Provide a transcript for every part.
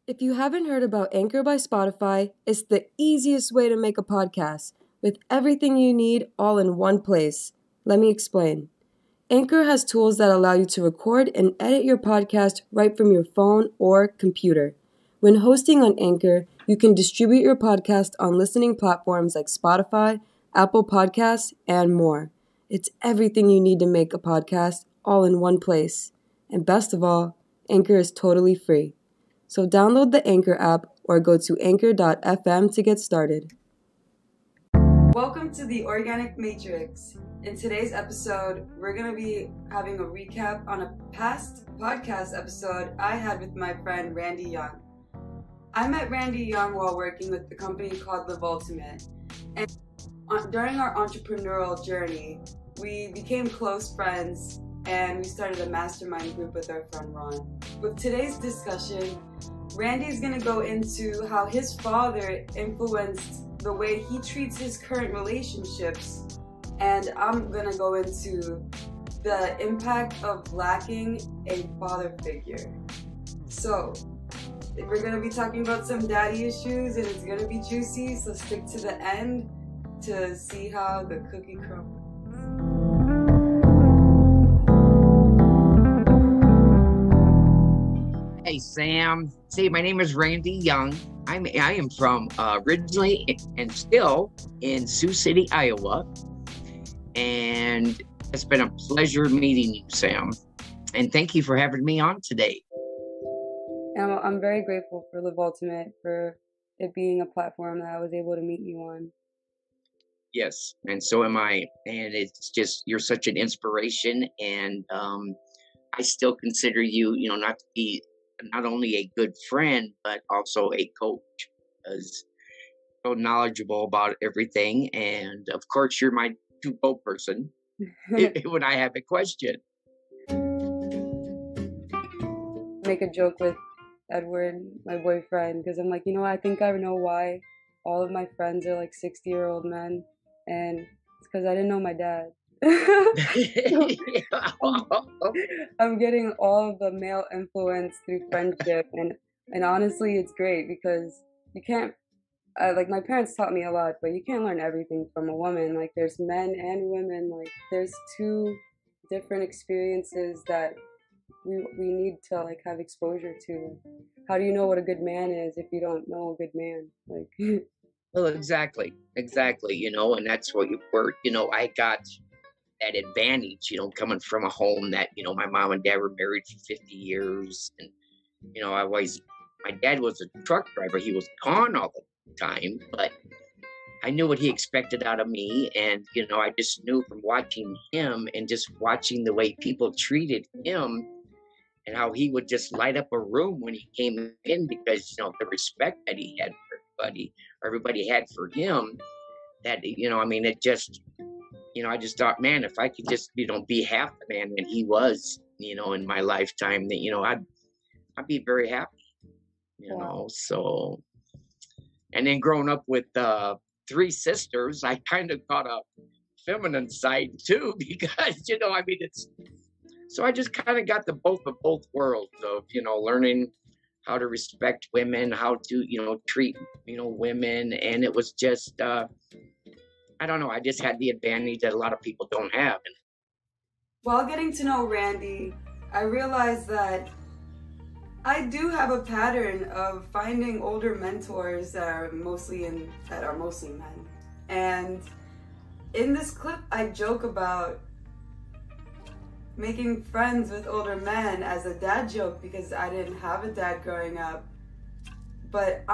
If you haven't heard about Anchor by Spotify, it's the easiest way to make a podcast with everything you need all in one place. Let me explain. Anchor has tools that allow you to record and edit your podcast right from your phone or computer. When hosting on Anchor, you can distribute your podcast on listening platforms like Spotify, Apple Podcasts, and more. It's everything you need to make a podcast all in one place. And best of all, Anchor is totally free. So download the Anchor app or go to anchor.fm to get started. Welcome to the Organic Matrix. In today's episode, we're going to be having a recap on a past podcast episode I had with my friend Randy Young. I met Randy Young while working with the company called Live Ultimate. And during our entrepreneurial journey, we became close friends and we started a mastermind group with our friend Ron. With today's discussion, Randy's going to go into how his father influenced the way he treats his current relationships, and I'm going to go into the impact of lacking a father figure. So, we're going to be talking about some daddy issues, and it's going to be juicy, so stick to the end to see how the cookie crumbles. Hey Sam, see, my name is Randy Young. I am from originally and still in Sioux City, Iowa, and it's been a pleasure meeting you, Sam. And thank you for having me on today. I'm very grateful for Live Ultimate, for it being a platform that I was able to meet you on. Yes, and so am I. And it's just, you're such an inspiration, and I still consider you, not to be not only a good friend, but also a coach, because so knowledgeable about everything. And of course, you're my to-go person when I have a question. Make a joke with Edward, my boyfriend, because I'm like, I think I know why all of my friends are like 60-year-old men, and it's because I didn't know my dad. I'm getting all of the male influence through friendship, and honestly, it's great because you can't, like my parents taught me a lot, but you can't learn everything from a woman. Like there's men and women, like there's two different experiences that we need to like have exposure to. How do you know what a good man is if you don't know a good man? Like Well, exactly, and that's what you were, I got that advantage, coming from a home that, my mom and dad were married for 50 years. And, my dad was a truck driver. He was gone all the time, but I knew what he expected out of me. And, I just knew from watching him and just watching the way people treated him and how he would just light up a room when he came in because, the respect that he had for everybody had for him, that, it just, I just thought, man, if I could just, be half the man that he was, in my lifetime, that, I'd be very happy, Wow. So, and then growing up with three sisters, I kind of got a feminine side too, because, it's, so I just kind of got the both of both worlds of, learning how to respect women, how to, treat, women. And it was just, I don't know. I just had the advantage that a lot of people don't have. While getting to know Randy, I realized that I do have a pattern of finding older mentors that are mostly men. And in this clip, I joke about making friends with older men as a dad joke because I didn't have a dad growing up. But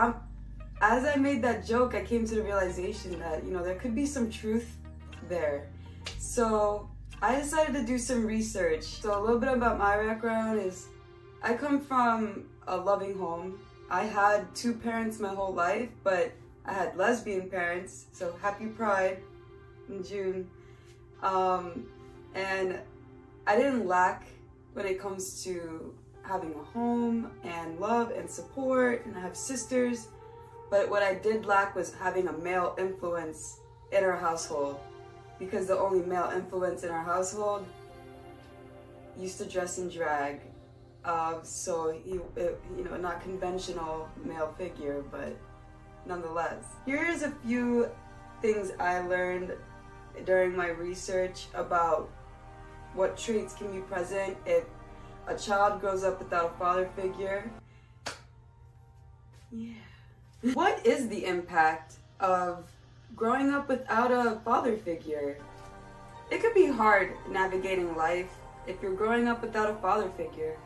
as I made that joke, I came to the realization that, there could be some truth there. So I decided to do some research. So a little bit about my background is I come from a loving home. I had two parents my whole life, but I had lesbian parents. So happy Pride in June. And I didn't lack when it comes to having a home and love and support, and I have sisters. But what I did lack was having a male influence in our household, because the only male influence in our household used to dress in drag So not conventional male figure, but nonetheless. Here's a few things I learned during my research about what traits can be present if a child grows up without a father figure. Yeah. What is the impact of growing up without a father figure? It could be hard navigating life if you're growing up without a father figure.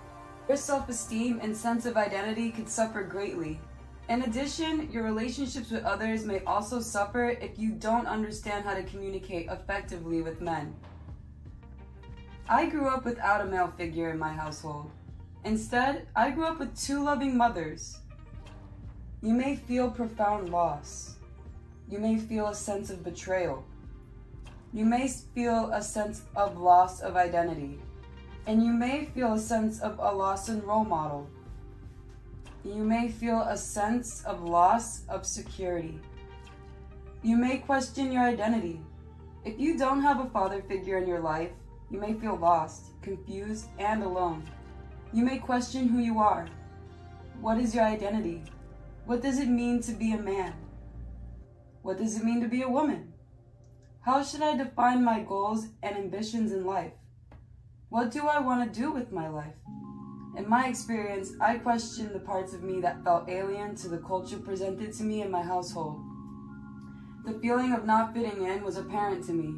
Your self-esteem and sense of identity could suffer greatly. In addition, your relationships with others may also suffer if you don't understand how to communicate effectively with men. I grew up without a male figure in my household. Instead, I grew up with two loving mothers. You may feel profound loss. You may feel a sense of betrayal. You may feel a sense of loss of identity. And you may feel a sense of a loss in role model. You may feel a sense of loss of security. You may question your identity. If you don't have a father figure in your life, you may feel lost, confused, and alone. You may question who you are. What is your identity? What does it mean to be a man? What does it mean to be a woman? How should I define my goals and ambitions in life? What do I want to do with my life? In my experience, I questioned the parts of me that felt alien to the culture presented to me in my household. The feeling of not fitting in was apparent to me.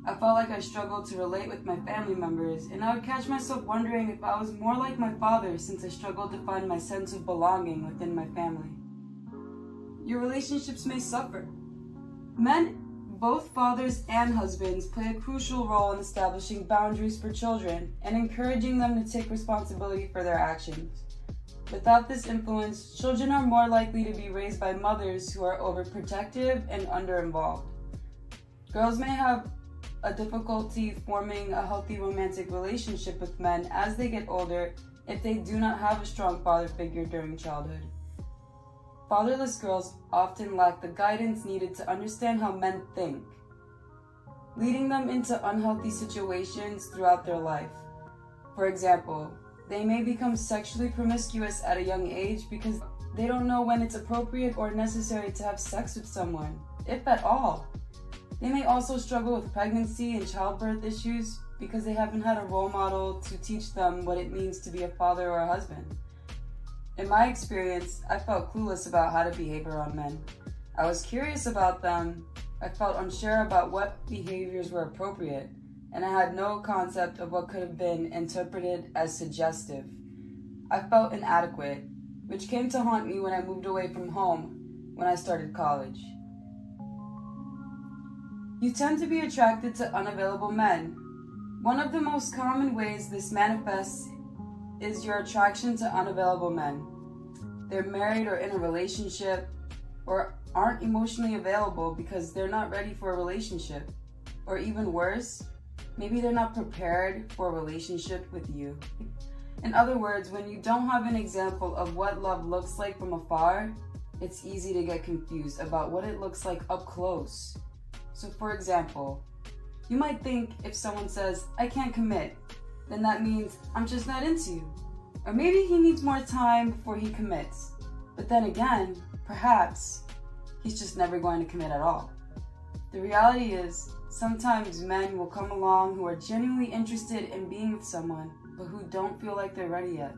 I felt like I struggled to relate with my family members, and I would catch myself wondering if I was more like my father since I struggled to find my sense of belonging within my family. Your relationships may suffer. Men, both fathers and husbands, play a crucial role in establishing boundaries for children and encouraging them to take responsibility for their actions. Without this influence, children are more likely to be raised by mothers who are overprotective and underinvolved. Girls may have a difficulty forming a healthy romantic relationship with men as they get older if they do not have a strong father figure during childhood. Fatherless girls often lack the guidance needed to understand how men think, leading them into unhealthy situations throughout their life. For example, they may become sexually promiscuous at a young age because they don't know when it's appropriate or necessary to have sex with someone, if at all. They may also struggle with pregnancy and childbirth issues because they haven't had a role model to teach them what it means to be a father or a husband. In my experience, I felt clueless about how to behave around men. I was curious about them, I felt unsure about what behaviors were appropriate, and I had no concept of what could have been interpreted as suggestive. I felt inadequate, which came to haunt me when I moved away from home when I started college. You tend to be attracted to unavailable men. One of the most common ways this manifests is your attraction to unavailable men. They're married or in a relationship, or aren't emotionally available because they're not ready for a relationship. Or even worse, maybe they're not prepared for a relationship with you. In other words, when you don't have an example of what love looks like from afar, it's easy to get confused about what it looks like up close. So for example, you might think if someone says, "I can't commit," then that means I'm just not into you. Or maybe he needs more time before he commits. But then again, perhaps he's just never going to commit at all. The reality is, sometimes men will come along who are genuinely interested in being with someone, but who don't feel like they're ready yet,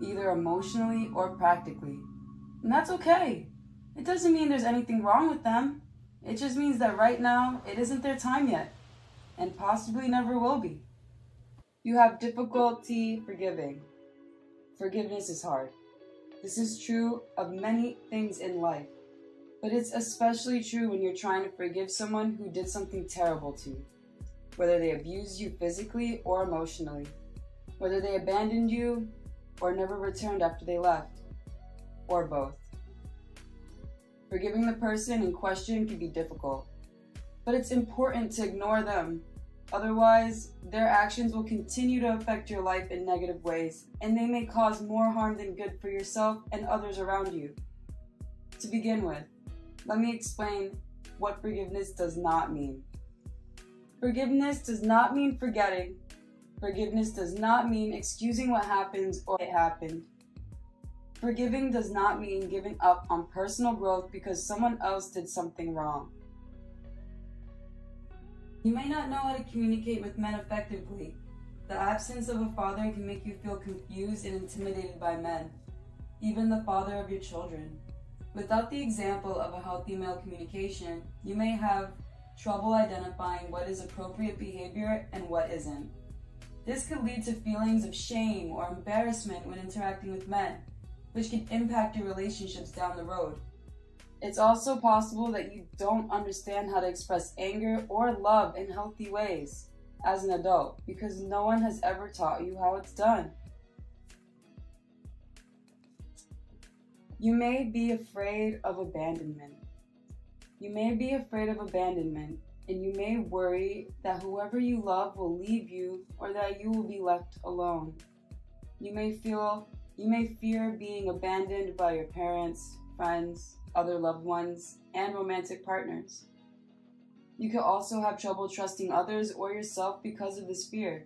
either emotionally or practically. And that's okay. It doesn't mean there's anything wrong with them. It just means that right now, it isn't their time yet, and possibly never will be. You have difficulty forgiving. Forgiveness is hard. This is true of many things in life, but it's especially true when you're trying to forgive someone who did something terrible to you, whether they abused you physically or emotionally, whether they abandoned you or never returned after they left, or both. Forgiving the person in question can be difficult, but it's important to ignore them. Otherwise, their actions will continue to affect your life in negative ways, and they may cause more harm than good for yourself and others around you. To begin with, let me explain what forgiveness does not mean. Forgiveness does not mean forgetting. Forgiveness does not mean excusing what happens or it happened. Forgiving does not mean giving up on personal growth because someone else did something wrong. You may not know how to communicate with men effectively. The absence of a father can make you feel confused and intimidated by men, even the father of your children. Without the example of a healthy male communication, you may have trouble identifying what is appropriate behavior and what isn't. This could lead to feelings of shame or embarrassment when interacting with men, which can impact your relationships down the road. It's also possible that you don't understand how to express anger or love in healthy ways as an adult because no one has ever taught you how it's done. You may be afraid of abandonment. You may be afraid of abandonment, and you may worry that whoever you love will leave you or that you will be left alone. You may fear being abandoned by your parents, friends, other loved ones, and romantic partners. You could also have trouble trusting others or yourself because of this fear.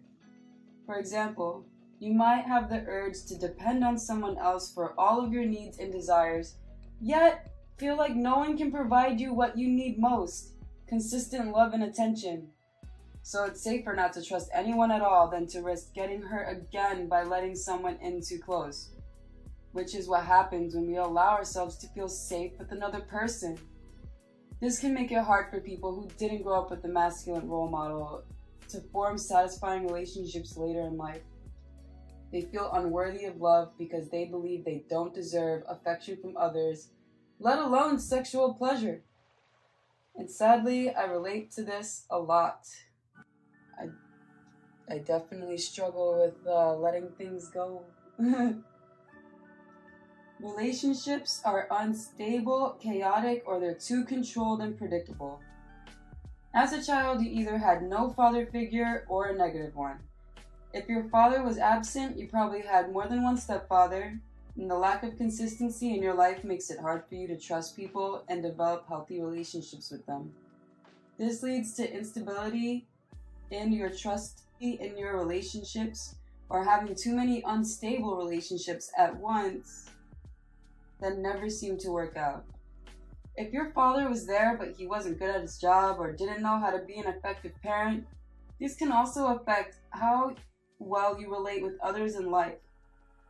For example, you might have the urge to depend on someone else for all of your needs and desires, yet feel like no one can provide you what you need most, consistent love and attention. So it's safer not to trust anyone at all than to risk getting hurt again by letting someone in too close, which is what happens when we allow ourselves to feel safe with another person. This can make it hard for people who didn't grow up with a masculine role model to form satisfying relationships later in life. They feel unworthy of love because they believe they don't deserve affection from others, let alone sexual pleasure. And sadly, I relate to this a lot. I definitely struggle with letting things go. Relationships are unstable, chaotic, or they're too controlled and predictable. As a child, you either had no father figure or a negative one. If your father was absent, you probably had more than one stepfather, and the lack of consistency in your life makes it hard for you to trust people and develop healthy relationships with them. This leads to instability in your trust in your relationships, or having too many unstable relationships at once that never seem to work out. If your father was there but he wasn't good at his job or didn't know how to be an effective parent, this can also affect how well you relate with others in life.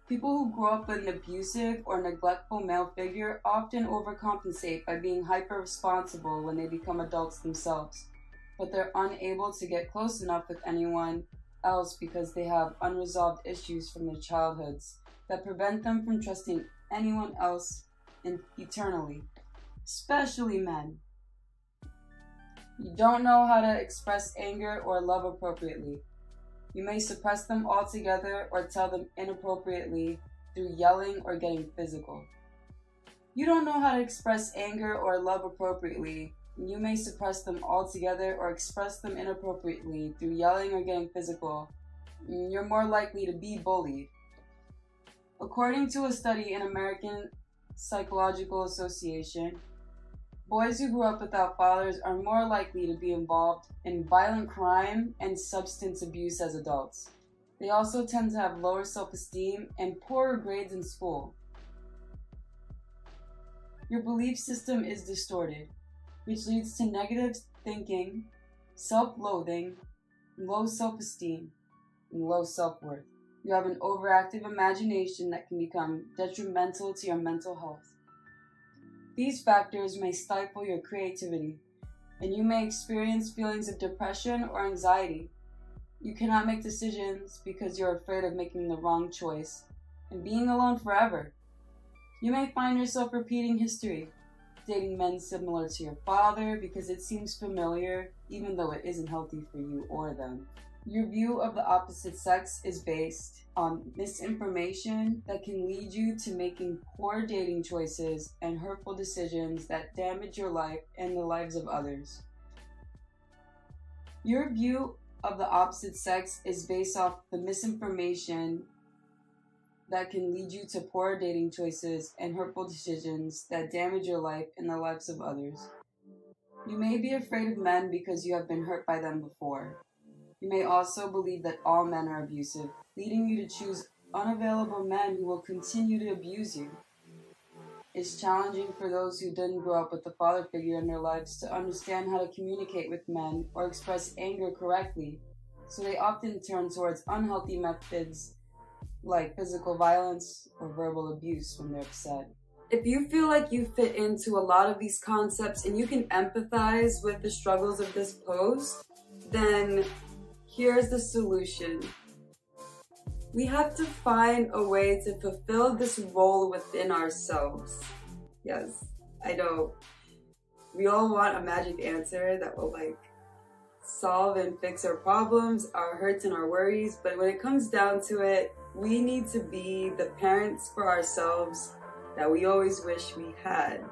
People who grow up with an abusive or neglectful male figure often overcompensate by being hyper-responsible when they become adults themselves, but they're unable to get close enough with anyone else because they have unresolved issues from their childhoods that prevent them from trusting anyone else eternally, especially men. You don't know how to express anger or love appropriately. You may suppress them altogether or tell them inappropriately through yelling or getting physical. You don't know how to express anger or love appropriately. You may suppress them altogether or express them inappropriately through yelling or getting physical. You're more likely to be bullied. According to a study in American Psychological Association, boys who grew up without fathers are more likely to be involved in violent crime and substance abuse as adults. They also tend to have lower self-esteem and poorer grades in school. Your belief system is distorted, which leads to negative thinking, self-loathing, low self-esteem, and low self-worth. You have an overactive imagination that can become detrimental to your mental health. These factors may stifle your creativity, and you may experience feelings of depression or anxiety. You cannot make decisions because you're afraid of making the wrong choice and being alone forever. You may find yourself repeating history, dating men similar to your father because it seems familiar even though it isn't healthy for you or them. Your view of the opposite sex is based on misinformation that can lead you to making poor dating choices and hurtful decisions that damage your life and the lives of others. Your view of the opposite sex is based off the misinformation that can lead you to poor dating choices and hurtful decisions that damage your life and the lives of others. You may be afraid of men because you have been hurt by them before. You may also believe that all men are abusive, leading you to choose unavailable men who will continue to abuse you. It's challenging for those who didn't grow up with a father figure in their lives to understand how to communicate with men or express anger correctly, so they often turn towards unhealthy methods like physical violence or verbal abuse when they're upset. If you feel like you fit into a lot of these concepts and you can empathize with the struggles of this post, then here's the solution. We have to find a way to fulfill this role within ourselves. Yes, I know. We all want a magic answer that will solve and fix our problems, our hurts and our worries, but when it comes down to it, we need to be the parents for ourselves that we always wish we had.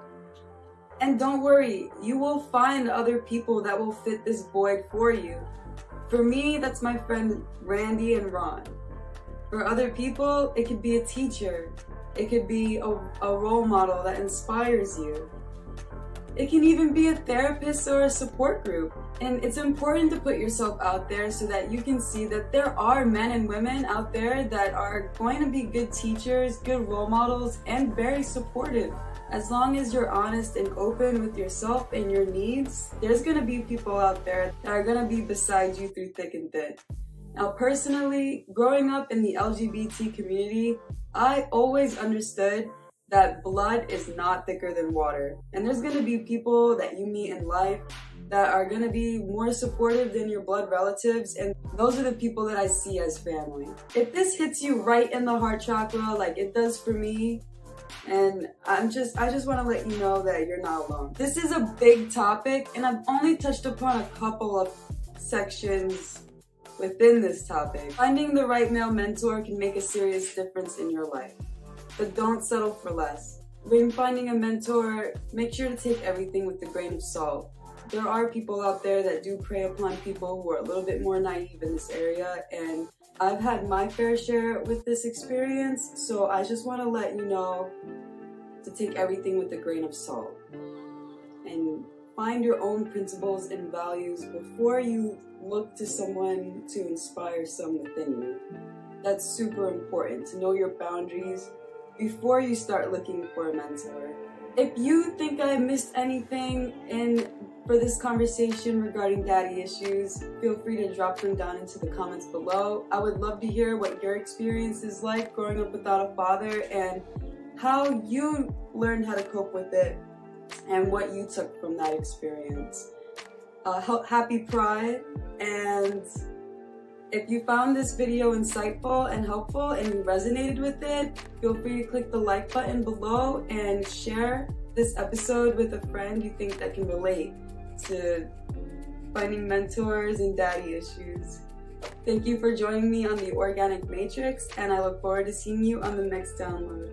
And don't worry, you will find other people that will fit this void for you. For me, that's my friend Randy and Ron. For other people, it could be a teacher. It could be a role model that inspires you. It can even be a therapist or a support group. And it's important to put yourself out there so that you can see that there are men and women out there that are going to be good teachers, good role models, and very supportive. As long as you're honest and open with yourself and your needs, there's going to be people out there that are going to be beside you through thick and thin. Now, personally, growing up in the LGBT community, I always understood that blood is not thicker than water. And there's going to be people that you meet in life that are going to be more supportive than your blood relatives, and those are the people that I see as family. If this hits you right in the heart chakra like it does for me, and I just want to let you know that you're not alone. This is a big topic, and I've only touched upon a couple of sections within this topic. Finding the right male mentor can make a serious difference in your life, but don't settle for less. When finding a mentor, make sure to take everything with a grain of salt. There are people out there that do prey upon people who are a little bit more naive in this area, and I've had my fair share with this experience, so I just want to let you know to take everything with a grain of salt and find your own principles and values before you look to someone to inspire some within you. That's super important, to know your boundaries before you start looking for a mentor. If you think I missed anything for this conversation regarding daddy issues, feel free to drop them down into the comments below. I would love to hear what your experience is like growing up without a father and how you learned how to cope with it and what you took from that experience. Happy Pride, and if you found this video insightful and helpful and you resonated with it, feel free to click the like button below and share this episode with a friend you think that can relate to finding mentors and daddy issues. Thank you for joining me on the Organic Matrix, and I look forward to seeing you on the next download.